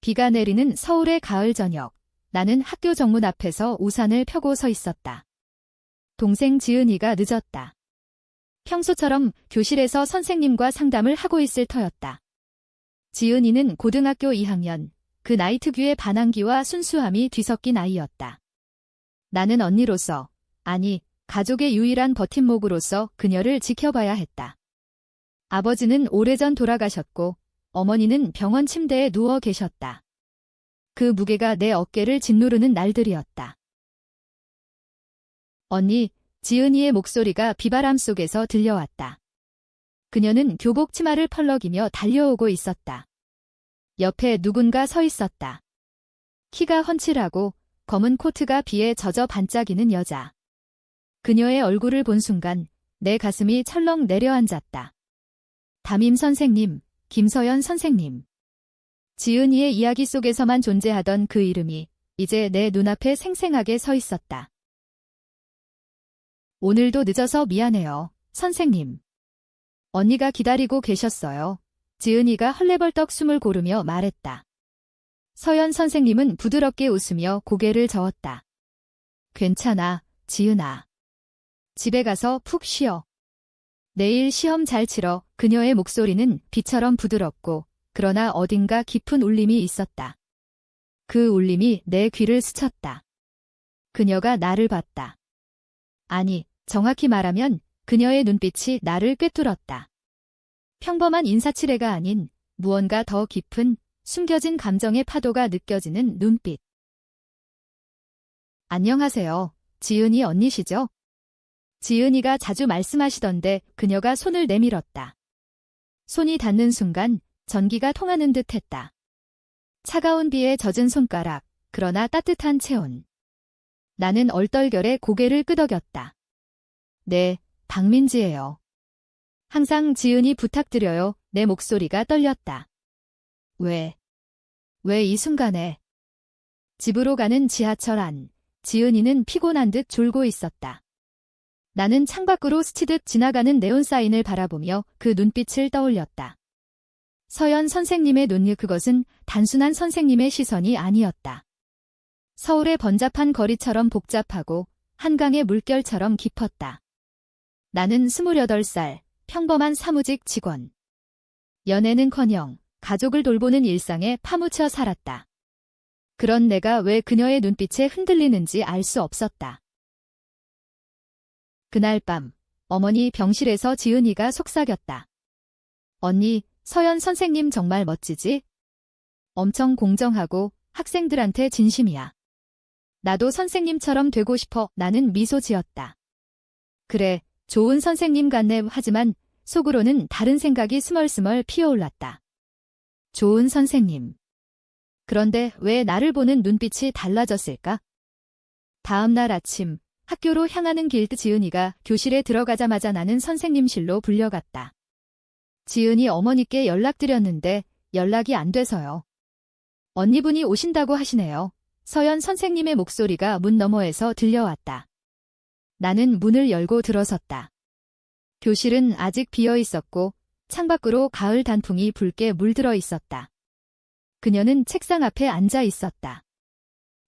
비가 내리는 서울의 가을 저녁. 나는 학교 정문 앞에서 우산을 펴고 서 있었다. 동생 지은이가 늦었다. 평소처럼 교실에서 선생님과 상담을 하고 있을 터였다. 지은이는 고등학교 2학년, 그 나이 특유의 반항기와 순수함이 뒤섞인 아이였다. 나는 언니로서, 아니, 가족의 유일한 버팀목으로서 그녀를 지켜봐야 했다. 아버지는 오래전 돌아가셨고, 어머니는 병원 침대에 누워 계셨다. 그 무게가 내 어깨를 짓누르는 날들이었다. 언니, 지은이의 목소리가 비바람 속에서 들려왔다. 그녀는 교복 치마를 펄럭이며 달려오고 있었다. 옆에 누군가 서 있었다. 키가 훤칠하고 검은 코트가 비에 젖어 반짝이는 여자. 그녀의 얼굴을 본 순간 내 가슴이 철렁 내려앉았다. 담임 선생님, 김서연 선생님. 지은이의 이야기 속에서만 존재하던 그 이름이 이제 내 눈앞에 생생하게 서 있었다. 오늘도 늦어서 미안해요, 선생님. 언니가 기다리고 계셨어요. 지은이가 헐레벌떡 숨을 고르며 말했다. 서연 선생님은 부드럽게 웃으며 고개를 저었다. 괜찮아, 지은아. 집에 가서 푹 쉬어. 내일 시험 잘 치러. 그녀의 목소리는 비처럼 부드럽고 그러나 어딘가 깊은 울림이 있었다. 그 울림이 내 귀를 스쳤다. 그녀가 나를 봤다. 아니, 정확히 말하면 그녀의 눈빛이 나를 꿰뚫었다. 평범한 인사치레가 아닌 무언가 더 깊은 숨겨진 감정의 파도가 느껴지는 눈빛. 안녕하세요. 지은이 언니시죠? 지은이가 자주 말씀하시던데 그녀가 손을 내밀었다. 손이 닿는 순간 전기가 통하는 듯 했다. 차가운 비에 젖은 손가락, 그러나 따뜻한 체온. 나는 얼떨결에 고개를 끄덕였다. 네, 박민지예요. 항상 지은이 부탁드려요. 내 목소리가 떨렸다. 왜 이 순간에? 집으로 가는 지하철 안, 지은이는 피곤한 듯 졸고 있었다. 나는 창밖으로 스치듯 지나가는 네온사인을 바라보며 그 눈빛을 떠올렸다. 서연 선생님의 눈이 그것은 단순한 선생님의 시선이 아니었다. 서울의 번잡한 거리처럼 복잡하고 한강의 물결처럼 깊었다. 나는 28살, 평범한 사무직 직원. 연애는커녕 가족을 돌보는 일상에 파묻혀 살았다. 그런 내가 왜 그녀의 눈빛에 흔들리는지 알 수 없었다. 그날 밤, 어머니 병실에서 지은이가 속삭였다. 언니, 서연 선생님 정말 멋지지? 엄청 공정하고 학생들한테 진심이야. 나도 선생님처럼 되고 싶어. 나는 미소 지었다. 그래, 좋은 선생님 같네. 하지만 속으로는 다른 생각이 스멀스멀 피어올랐다. 좋은 선생님. 그런데 왜 나를 보는 눈빛이 달라졌을까? 다음 날 아침, 학교로 향하는 길 지은이가 교실에 들어가자마자 나는 선생님실로 불려갔다. 지은이 어머니께 연락드렸는데 연락이 안 돼서요. 언니분이 오신다고 하시네요. 서연 선생님의 목소리가 문 너머에서 들려왔다. 나는 문을 열고 들어섰다. 교실은 아직 비어 있었고 창밖으로 가을 단풍이 붉게 물들어 있었다. 그녀는 책상 앞에 앉아 있었다.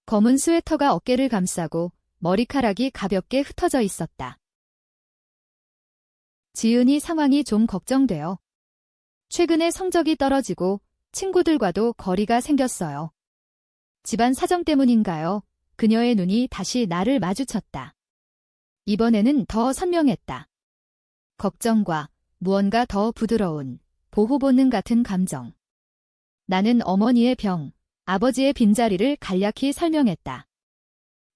검은 스웨터가 어깨를 감싸고 머리카락이 가볍게 흩어져 있었다. 지은이 상황이 좀 걱정돼요. 최근에 성적이 떨어지고 친구들과도 거리가 생겼어요. 집안 사정 때문인가요? 그녀의 눈이 다시 나를 마주쳤다. 이번에는 더 선명했다. 걱정과 무언가 더 부드러운 보호 본능 같은 감정. 나는 어머니의 병, 아버지의 빈자리를 간략히 설명했다.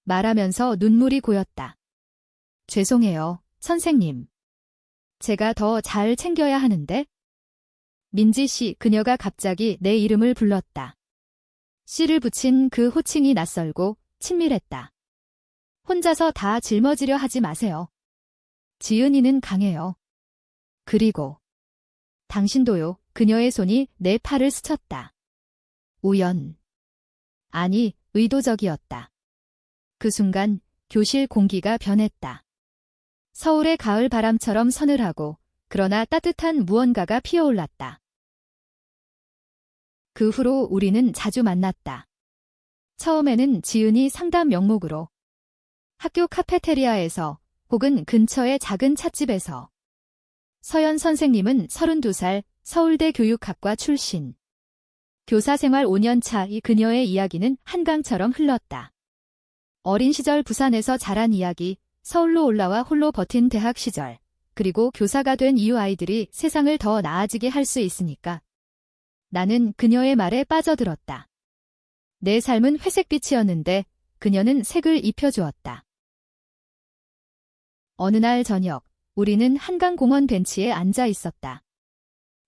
말하면서 눈물이 고였다. 죄송해요, 선생님. 제가 더 잘 챙겨야 하는데? 민지 씨, 그녀가 갑자기 내 이름을 불렀다. 씨를 붙인 그 호칭이 낯설고 친밀했다. 혼자서 다 짊어지려 하지 마세요. 지은이는 강해요. 그리고 당신도요. 그녀의 손이 내 팔을 스쳤다. 우연. 아니, 의도적이었다. 그 순간 교실 공기가 변했다. 서울의 가을 바람처럼 서늘하고 그러나 따뜻한 무언가가 피어올랐다. 그 후로 우리는 자주 만났다. 처음에는 지은이 상담 명목으로, 학교 카페테리아에서 혹은 근처의 작은 찻집에서. 서연 선생님은 32살, 서울대 교육학과 출신. 교사 생활 5년 차 이 그녀의 이야기는 한강처럼 흘렀다. 어린 시절 부산에서 자란 이야기, 서울로 올라와 홀로 버틴 대학 시절, 그리고 교사가 된 이후 아이들이 세상을 더 나아지게 할 수 있으니까. 나는 그녀의 말에 빠져들었다. 내 삶은 회색빛이었는데 그녀는 색을 입혀주었다. 어느 날 저녁, 우리는 한강공원 벤치에 앉아 있었다.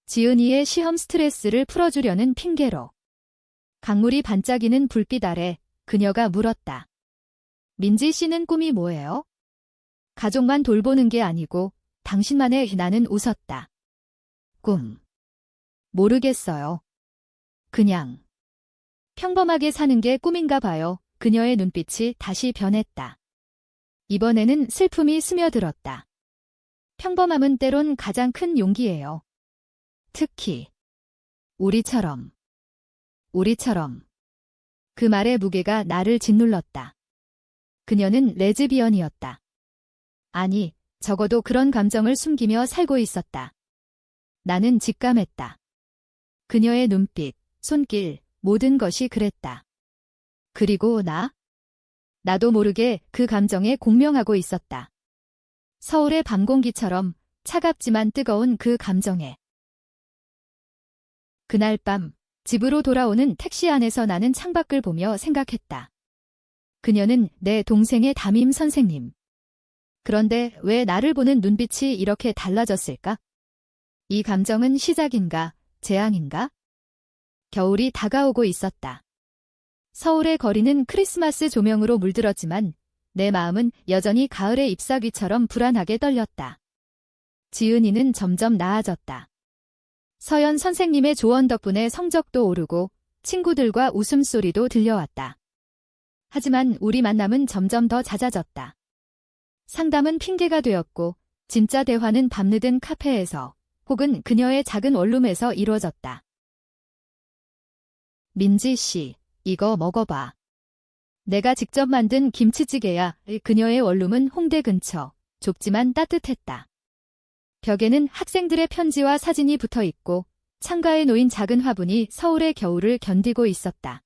지은이의 시험 스트레스를 풀어주려는 핑계로. 강물이 반짝이는 불빛 아래 그녀가 물었다. 민지 씨는 꿈이 뭐예요? 가족만 돌보는 게 아니고 당신만의. 나는 웃었다. 꿈. 모르겠어요. 그냥. 평범하게 사는 게 꿈인가 봐요. 그녀의 눈빛이 다시 변했다. 이번에는 슬픔이 스며들었다. 평범함은 때론 가장 큰 용기예요. 특히 우리처럼. 그 말의 무게가 나를 짓눌렀다. 그녀는 레즈비언이었다. 아니, 적어도 그런 감정을 숨기며 살고 있었다. 나는 직감했다. 그녀의 눈빛, 손길, 모든 것이 그랬다. 그리고 나도 모르게 그 감정에 공명하고 있었다. 서울의 밤 공기처럼 차갑지만 뜨거운 그 감정에. 그날 밤, 집으로 돌아오는 택시 안에서 나는 창밖을 보며 생각했다. 그녀는 내 동생의 담임 선생님. 그런데 왜 나를 보는 눈빛이 이렇게 달라졌을까? 이 감정은 시작인가, 재앙인가? 겨울이 다가오고 있었다. 서울의 거리는 크리스마스 조명으로 물들었지만 내 마음은 여전히 가을의 잎사귀처럼 불안하게 떨렸다. 지은이는 점점 나아졌다. 서연 선생님의 조언 덕분에 성적도 오르고 친구들과 웃음소리도 들려왔다. 하지만 우리 만남은 점점 더 잦아졌다. 상담은 핑계가 되었고 진짜 대화는 밤늦은 카페에서 혹은 그녀의 작은 원룸에서 이루어졌다. 민지 씨, 이거 먹어봐. 내가 직접 만든 김치찌개야. 그녀의 원룸은 홍대 근처, 좁지만 따뜻했다. 벽에는 학생들의 편지와 사진이 붙어 있고 창가에 놓인 작은 화분이 서울의 겨울을 견디고 있었다.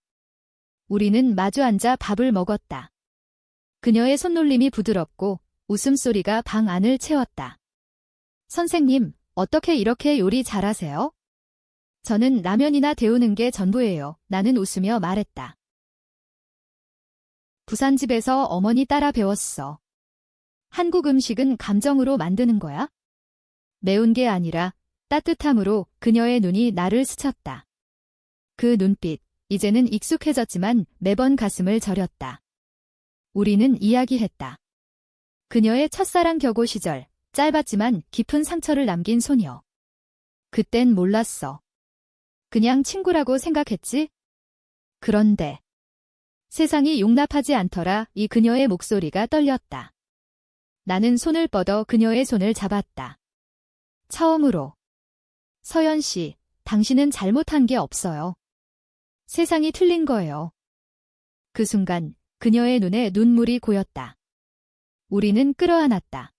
우리는 마주 앉아 밥을 먹었다. 그녀의 손놀림이 부드럽고 웃음소리가 방 안을 채웠다. 선생님, 어떻게 이렇게 요리 잘하세요? 저는 라면이나 데우는 게 전부예요. 나는 웃으며 말했다. 부산집에서 어머니 따라 배웠어. 한국 음식은 감정으로 만드는 거야? 매운 게 아니라 따뜻함으로. 그녀의 눈이 나를 스쳤다. 그 눈빛, 이제는 익숙해졌지만 매번 가슴을 저렸다. 우리는 이야기했다. 그녀의 첫사랑 겨고 시절, 짧았지만 깊은 상처를 남긴 소녀. 그땐 몰랐어. 그냥 친구라고 생각했지? 그런데 세상이 용납하지 않더라. 이 그녀의 목소리가 떨렸다. 나는 손을 뻗어 그녀의 손을 잡았다. 처음으로. 서연 씨, 당신은 잘못한 게 없어요. 세상이 틀린 거예요. 그 순간 그녀의 눈에 눈물이 고였다. 우리는 끌어안았다.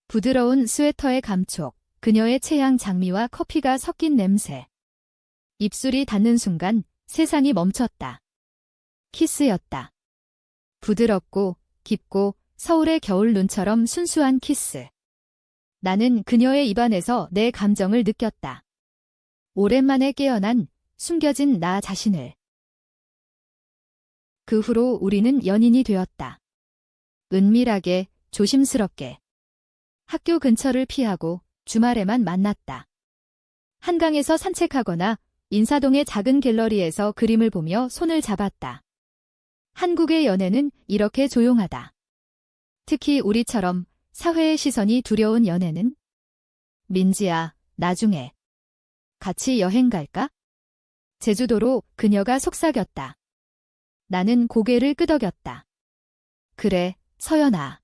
부드러운 스웨터의 감촉, 그녀의 체향 장미와 커피가 섞인 냄새. 입술이 닿는 순간 세상이 멈췄다. 키스였다. 부드럽고 깊고 서울의 겨울 눈처럼 순수한 키스. 나는 그녀의 입안에서 내 감정을 느꼈다. 오랜만에 깨어난 숨겨진 나 자신을. 그 후로 우리는 연인이 되었다. 은밀하게, 조심스럽게. 학교 근처를 피하고 주말에만 만났다. 한강에서 산책하거나 인사동의 작은 갤러리에서 그림을 보며 손을 잡았다. 한국의 연애는 이렇게 조용하다. 특히 우리처럼 사회의 시선이 두려운 연애는. 민지야, 나중에 같이 여행 갈까? 제주도로. 그녀가 속삭였다. 나는 고개를 끄덕였다. 그래, 서연아.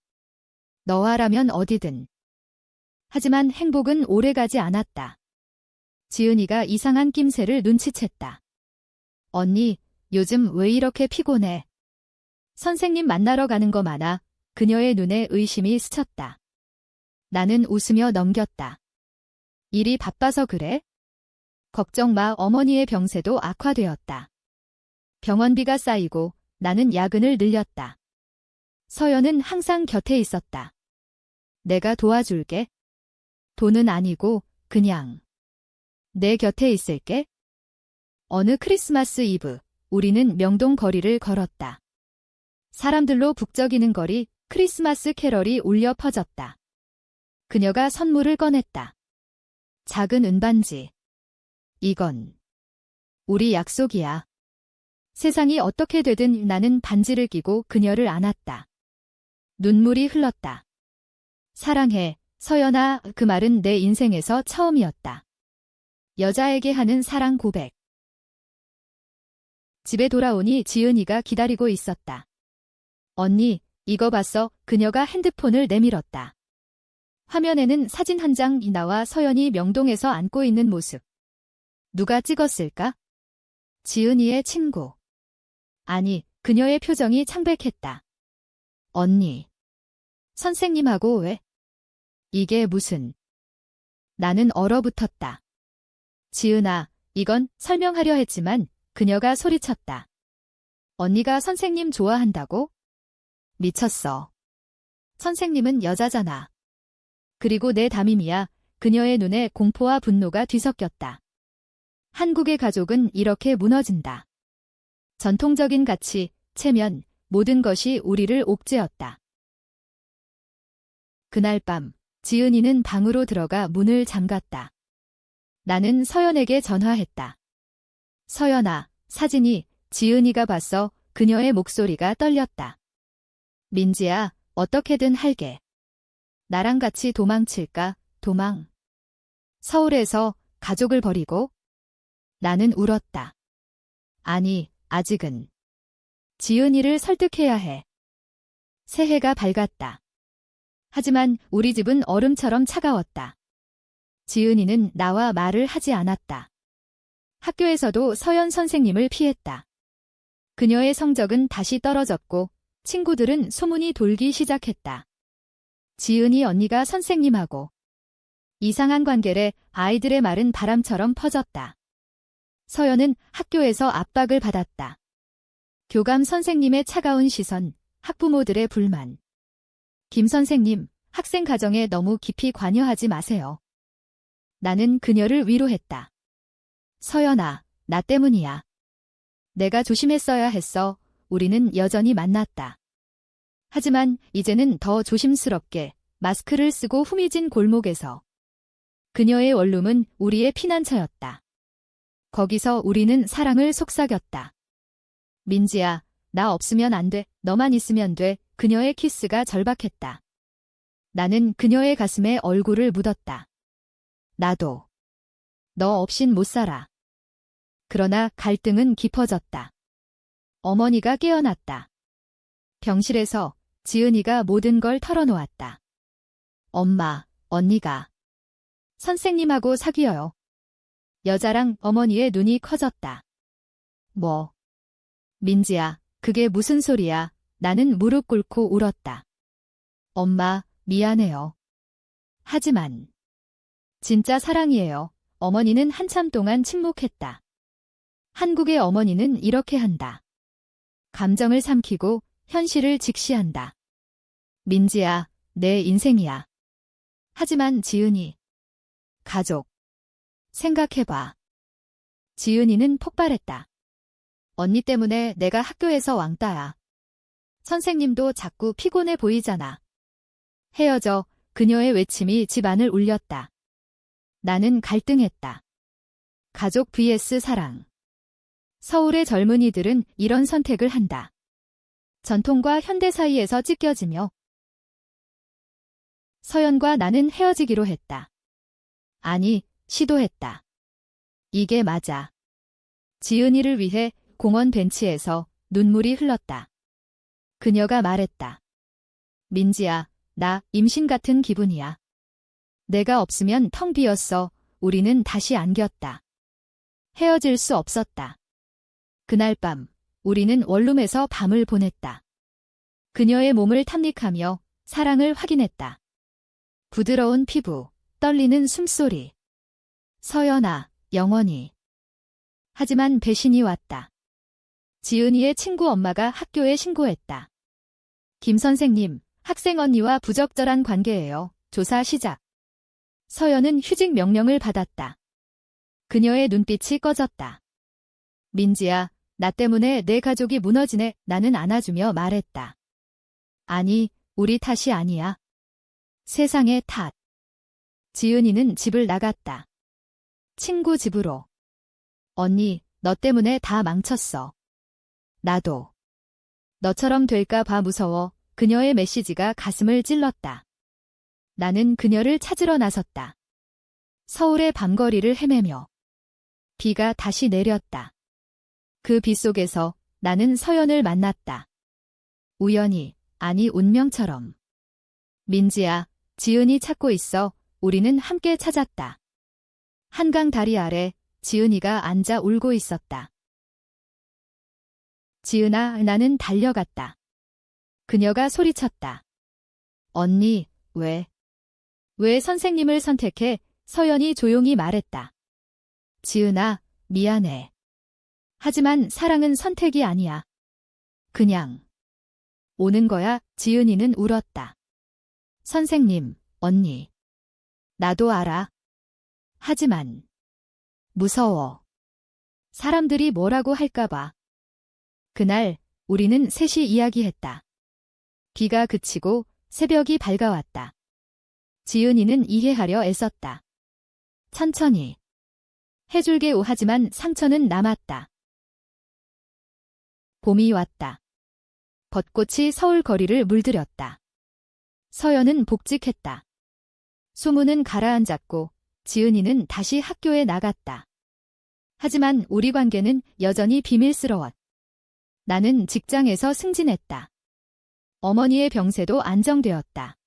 너와라면 어디든. 하지만 행복은 오래가지 않았다. 지은이가 이상한 낌새를 눈치챘다. 언니, 요즘 왜 이렇게 피곤해? 선생님 만나러 가는 거 많아. 그녀의 눈에 의심이 스쳤다. 나는 웃으며 넘겼다. 일이 바빠서 그래? 걱정 마. 어머니의 병세도 악화되었다. 병원비가 쌓이고 나는 야근을 늘렸다. 서연은 항상 곁에 있었다. 내가 도와줄게. 돈은 아니고 그냥 내 곁에 있을게. 어느 크리스마스 이브, 우리는 명동 거리를 걸었다. 사람들로 북적이는 거리, 크리스마스 캐럴이 울려 퍼졌다. 그녀가 선물을 꺼냈다. 작은 은반지. 이건 우리 약속이야. 세상이 어떻게 되든 나는 반지를 끼고 그녀를 안았다. 눈물이 흘렀다. 사랑해, 서연아. 그 말은 내 인생에서 처음이었다. 여자에게 하는 사랑 고백. 집에 돌아오니 지은이가 기다리고 있었다. 언니, 이거 봤어? 그녀가 핸드폰을 내밀었다. 화면에는 사진 한 장이 나와 서연이 명동에서 안고 있는 모습. 누가 찍었을까? 지은이의 친구. 아니, 그녀의 표정이 창백했다. 언니. 선생님하고 왜? 이게 무슨. 나는 얼어붙었다. 지은아, 이건 설명하려 했지만 그녀가 소리쳤다. 언니가 선생님 좋아한다고? 미쳤어. 선생님은 여자잖아. 그리고 내 담임이야. 그녀의 눈에 공포와 분노가 뒤섞였다. 한국의 가족은 이렇게 무너진다. 전통적인 가치, 체면, 모든 것이 우리를 옥죄었다. 그날 밤, 지은이는 방으로 들어가 문을 잠갔다. 나는 서연에게 전화했다. 서연아, 사진이. 지은이가 봤어. 그녀의 목소리가 떨렸다. 민지야, 어떻게든 할게. 나랑 같이 도망칠까? 도망. 서울에서 가족을 버리고? 나는 울었다. 아니, 아직은. 지은이를 설득해야 해. 새해가 밝았다. 하지만 우리 집은 얼음처럼 차가웠다. 지은이는 나와 말을 하지 않았다. 학교에서도 서연 선생님을 피했다. 그녀의 성적은 다시 떨어졌고 친구들은 소문이 돌기 시작했다. 지은이 언니가 선생님하고. 이상한 관계래. 아이들의 말은 바람처럼 퍼졌다. 서연은 학교에서 압박을 받았다. 교감 선생님의 차가운 시선, 학부모들의 불만. 김 선생님, 학생 가정에 너무 깊이 관여하지 마세요. 나는 그녀를 위로했다. 서연아, 나 때문이야. 내가 조심했어야 했어. 우리는 여전히 만났다. 하지만 이제는 더 조심스럽게 마스크를 쓰고 후미진 골목에서. 그녀의 원룸은 우리의 피난처였다. 거기서 우리는 사랑을 속삭였다. 민지야, 나 없으면 안 돼. 너만 있으면 돼. 그녀의 키스가 절박했다. 나는 그녀의 가슴에 얼굴을 묻었다. 나도. 너 없인 못 살아. 그러나 갈등은 깊어졌다. 어머니가 깨어났다. 병실에서 지은이가 모든 걸 털어놓았다. 엄마, 언니가 선생님하고 사귀어요. 여자랑 어머니의 눈이 커졌다. 뭐? 민지야, 그게 무슨 소리야? 나는 무릎 꿇고 울었다. 엄마, 미안해요. 하지만 진짜 사랑이에요. 어머니는 한참 동안 침묵했다. 한국의 어머니는 이렇게 한다. 감정을 삼키고 현실을 직시한다. 민지야, 내 인생이야. 하지만 지은이. 가족. 생각해봐. 지은이는 폭발했다. 언니 때문에 내가 학교에서 왕따야. 선생님도 자꾸 피곤해 보이잖아. 헤어져. 그녀의 외침이 집안을 울렸다. 나는 갈등했다. 가족 vs 사랑. 서울의 젊은이들은 이런 선택을 한다. 전통과 현대 사이에서 찢겨지며. 서연과 나는 헤어지기로 했다. 아니, 시도했다. 이게 맞아. 지은이를 위해 공원 벤치에서 눈물이 흘렀다. 그녀가 말했다. 민지야, 나 임신 같은 기분이야. 내가 없으면 텅 비었어. 우리는 다시 안겼다. 헤어질 수 없었다. 그날 밤 우리는 원룸에서 밤을 보냈다. 그녀의 몸을 탐닉하며 사랑을 확인했다. 부드러운 피부, 떨리는 숨소리. 서연아, 영원히. 하지만 배신이 왔다. 지은이의 친구 엄마가 학교에 신고했다. 김 선생님, 학생 언니와 부적절한 관계예요. 조사 시작. 서연은 휴직 명령을 받았다. 그녀의 눈빛이 꺼졌다. 민지야, 나 때문에 내 가족이 무너지네. 나는 안아주며 말했다. 아니, 우리 탓이 아니야. 세상의 탓. 지은이는 집을 나갔다. 친구 집으로. 언니, 너 때문에 다 망쳤어. 나도. 너처럼 될까 봐 무서워. 그녀의 메시지가 가슴을 찔렀다. 나는 그녀를 찾으러 나섰다. 서울의 밤거리를 헤매며. 비가 다시 내렸다. 그 비 속에서 나는 서연을 만났다. 우연히, 아니 운명처럼. 민지야, 지은이 찾고 있어. 우리는 함께 찾았다. 한강 다리 아래 지은이가 앉아 울고 있었다. 지은아, 나는 달려갔다. 그녀가 소리쳤다. 언니, 왜 선생님을 선택해? 서연이 조용히 말했다. 지은아, 미안해. 하지만 사랑은 선택이 아니야. 그냥 오는 거야. 지은이는 울었다. 선생님, 언니. 나도 알아. 하지만 무서워. 사람들이 뭐라고 할까봐. 그날 우리는 셋이 이야기했다. 비가 그치고 새벽이 밝아왔다. 지은이는 이해하려 애썼다. 천천히. 해줄게 하지만 상처는 남았다. 봄이 왔다. 벚꽃이 서울 거리를 물들였다. 서연은 복직했다. 수문은 가라앉았고 지은이는 다시 학교에 나갔다. 하지만 우리 관계는 여전히 비밀스러웠. 나는 직장에서 승진했다. 어머니의 병세도 안정되었다.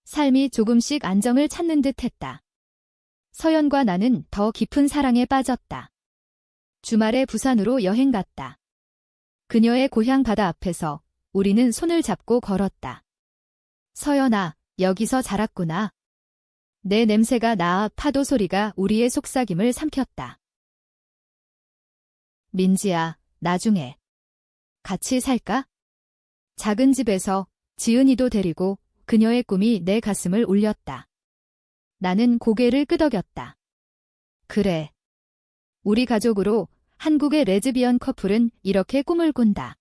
삶이 조금씩 안정을 찾는 듯 했다. 서연과 나는 더 깊은 사랑에 빠졌다. 주말에 부산으로 여행 갔다. 그녀의 고향 바다 앞에서 우리는 손을 잡고 걸었다. 서연아, 여기서 자랐구나. 내 냄새가 나. 파도 소리가 우리의 속삭임을 삼켰다. 민지야, 나중에 같이 살까? 작은 집에서 지은이도 데리고 그녀의 꿈이 내 가슴을 울렸다. 나는 고개를 끄덕였다. 그래. 우리 가족으로 한국의 레즈비언 커플은 이렇게 꿈을 꾼다.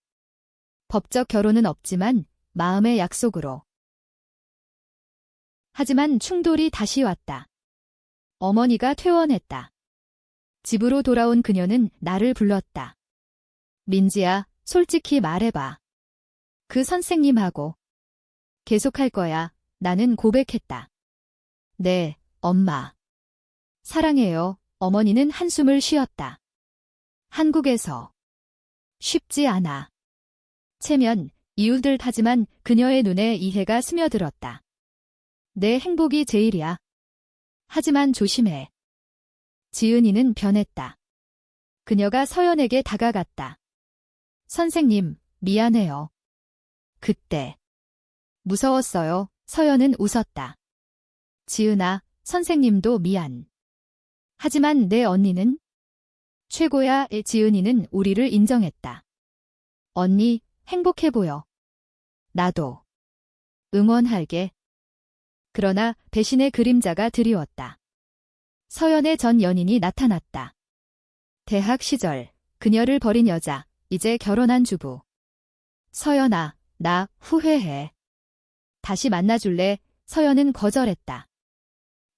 법적 결혼은 없지만 마음의 약속으로. 하지만 충돌이 다시 왔다. 어머니가 퇴원했다. 집으로 돌아온 그녀는 나를 불렀다. 민지야, 솔직히 말해봐. 그 선생님하고 계속할 거야. 나는 고백했다. 네, 엄마. 사랑해요. 어머니는 한숨을 쉬었다. 한국에서 쉽지 않아. 체면, 이유들 하지만 그녀의 눈에 이해가 스며들었다. 내 행복이 제일이야. 하지만 조심해. 지은이는 변했다. 그녀가 서연에게 다가갔다. 선생님, 미안해요. 그때 무서웠어요. 서연은 웃었다. 지은아, 선생님도 미안. 하지만 내 언니는 최고야. 지은이는 우리를 인정했다. 언니, 행복해 보여. 나도. 응원할게. 그러나 배신의 그림자가 드리웠다. 서연의 전 연인이 나타났다. 대학 시절 그녀를 버린 여자, 이제 결혼한 주부. 서연아, 나 후회해. 다시 만나줄래? 서연은 거절했다.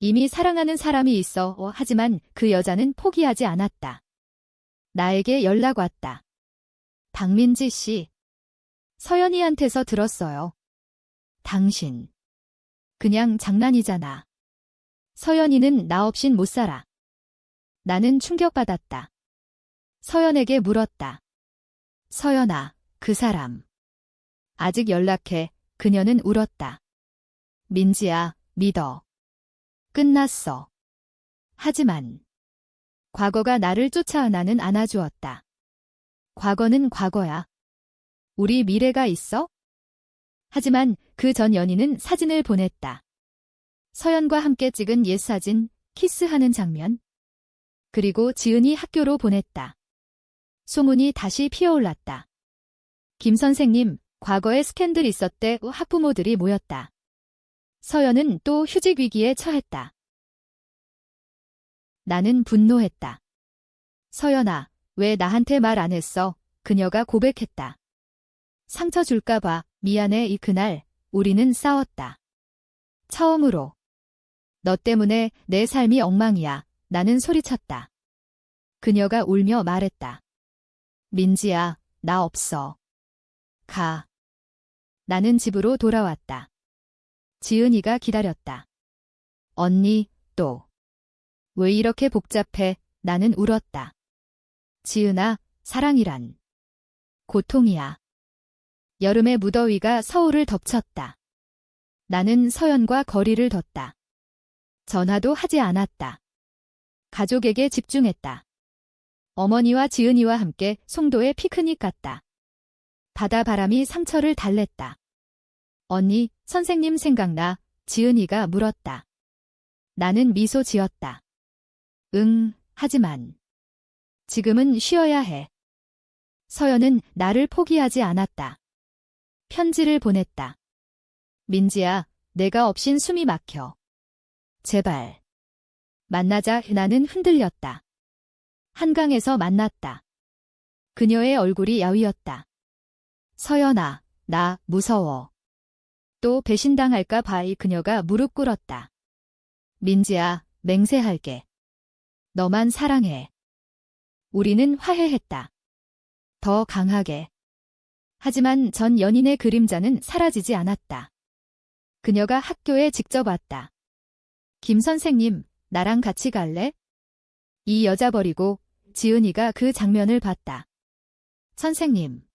이미 사랑하는 사람이 있어. 하지만 그 여자는 포기하지 않았다. 나에게 연락 왔다. 박민지 씨. 서연이한테서 들었어요. 당신. 그냥 장난이잖아. 서연이는 나 없인 못 살아. 나는 충격받았다. 서연에게 물었다. 서연아, 그 사람. 아직 연락해. 그녀는 울었다. 민지야, 믿어. 끝났어. 하지만 과거가 나를 쫓아와. 나는 안아주었다. 과거는 과거야. 우리 미래가 있어? 하지만 그 전 연인은 사진을 보냈다. 서연과 함께 찍은 옛 사진, 키스하는 장면. 그리고 지은이 학교로 보냈다. 소문이 다시 피어올랐다. 김 선생님, 과거에 스캔들 있었대. 학부모들이 모였다. 서연은 또 휴직 위기에 처했다. 나는 분노했다. 서연아, 왜 나한테 말 안 했어? 그녀가 고백했다. 상처 줄까봐 미안해. 그날 우리는 싸웠다. 처음으로. 너 때문에 내 삶이 엉망이야. 나는 소리쳤다. 그녀가 울며 말했다. 민지야, 나 없어. 가. 나는 집으로 돌아왔다. 지은이가 기다렸다. 언니, 또. 왜 이렇게 복잡해? 나는 울었다. 지은아, 사랑이란 고통이야. 여름의 무더위가 서울을 덮쳤다. 나는 서연과 거리를 뒀다. 전화도 하지 않았다. 가족에게 집중했다. 어머니와 지은이와 함께 송도에 피크닉 갔다. 바다 바람이 상처를 달랬다. 언니, 선생님 생각나? 지은이가 물었다. 나는 미소 지었다. 응, 하지만 지금은 쉬어야 해. 서연은 나를 포기하지 않았다. 편지를 보냈다. 민지야, 내가 없인 숨이 막혀. 제발. 만나자. 나는 흔들렸다. 한강에서 만났다. 그녀의 얼굴이 야위었다. 서연아, 나 무서워. 또 배신당할까 봐. 그녀가 무릎 꿇었다. 민지야, 맹세할게. 너만 사랑해. 우리는 화해했다. 더 강하게. 하지만 전 연인의 그림자는 사라지지 않았다. 그녀가 학교에 직접 왔다. 김 선생님, 나랑 같이 갈래? 이 여자 버리고 지은이가 그 장면을 봤다. 선생님.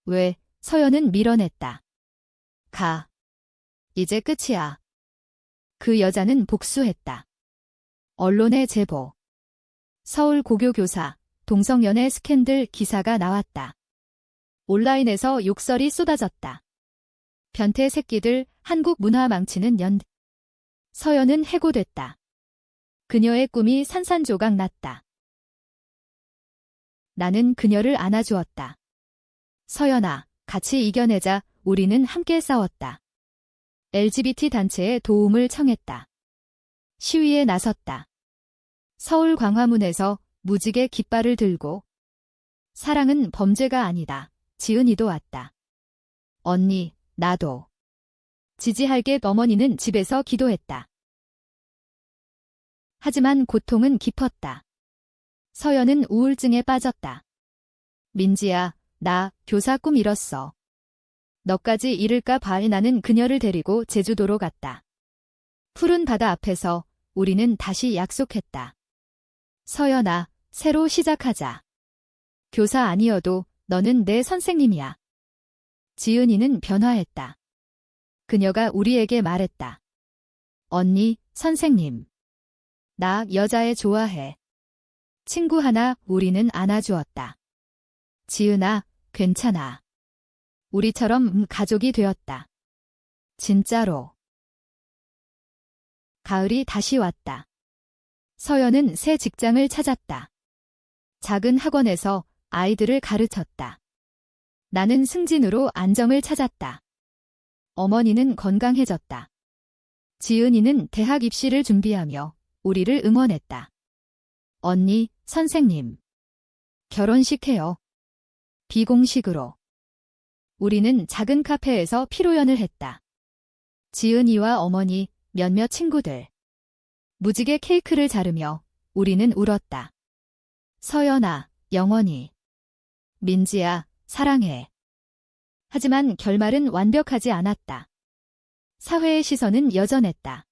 왜? 서연은 밀어냈다. 가. 이제 끝이야. 그 여자는 복수했다. 언론에 제보. 서울 고교 교사, 동성연애 스캔들 기사가 나왔다. 온라인에서 욕설이 쏟아졌다. 변태 새끼들, 한국 문화 망치는 연대. 서연은 해고됐다. 그녀의 꿈이 산산조각 났다. 나는 그녀를 안아주었다. 서연아, 같이 이겨내자. 우리는 함께 싸웠다. LGBT 단체에 도움을 청했다. 시위에 나섰다. 서울 광화문에서 무지개 깃발을 들고. 사랑은 범죄가 아니다. 지은이도 왔다. 언니, 나도. 지지할게. 어머니는 집에서 기도했다. 하지만 고통은 깊었다. 서연은 우울증에 빠졌다. 민지야, 나 교사 꿈 잃었어. 너까지 잃을까 봐. 나는 그녀를 데리고 제주도로 갔다. 푸른 바다 앞에서 우리는 다시 약속했다. 서연아, 새로 시작하자. 교사 아니어도 너는 내 선생님이야. 지은이는 변화했다. 그녀가 우리에게 말했다. 언니, 선생님. 나 여자애 좋아해. 친구 하나. 우리는 안아주었다. 지은아, 괜찮아. 우리처럼 가족이 되었다. 진짜로. 가을이 다시 왔다. 서연은 새 직장을 찾았다. 작은 학원에서 아이들을 가르쳤다. 나는 승진으로 안정을 찾았다. 어머니는 건강해졌다. 지은이는 대학 입시를 준비하며 우리를 응원했다. 언니, 선생님. 결혼식 해요. 비공식으로. 우리는 작은 카페에서 피로연을 했다. 지은이와 어머니, 몇몇 친구들. 무지개 케이크를 자르며 우리는 울었다. 서연아, 영원히. 민지야, 사랑해. 하지만 결말은 완벽하지 않았다. 사회의 시선은 여전했다.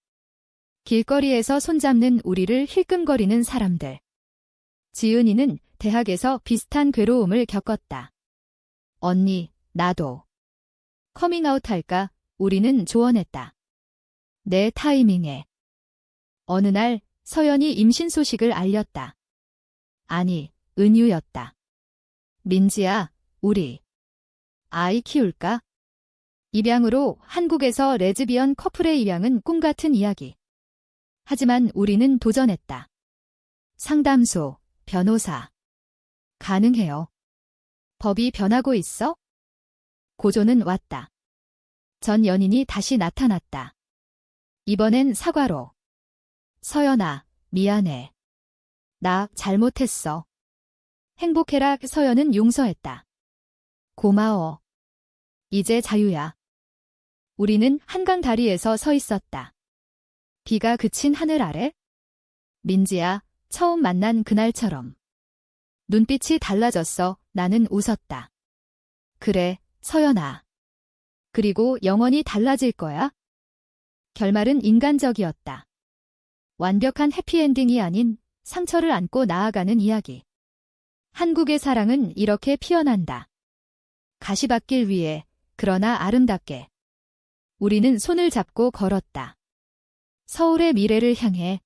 길거리에서 손잡는 우리를 힐끔거리는 사람들. 지은이는 대학에서 비슷한 괴로움을 겪었다. 언니, 나도. 커밍아웃 할까? 우리는 조언했다. 내 타이밍에. 어느 날 서연이 임신 소식을 알렸다. 아니, 은유였다. 민지야, 우리 아이 키울까? 입양으로 한국에서 레즈비언 커플의 입양은 꿈같은 이야기. 하지만 우리는 도전했다. 상담소, 변호사. 가능해요. 법이 변하고 있어? 고조는 왔다. 전 연인이 다시 나타났다. 이번엔 사과로. 서연아, 미안해. 나 잘못했어. 행복해라. 서연은 용서했다. 고마워. 이제 자유야. 우리는 한강 다리에서 서 있었다. 비가 그친 하늘 아래? 민지야, 처음 만난 그날처럼. 눈빛이 달라졌어. 나는 웃었다. 그래, 서연아. 그리고 영원히 달라질 거야? 결말은 인간적이었다. 완벽한 해피엔딩이 아닌 상처를 안고 나아가는 이야기. 한국의 사랑은 이렇게 피어난다. 가시밭길 위에, 그러나 아름답게. 우리는 손을 잡고 걸었다. 서울의 미래를 향해.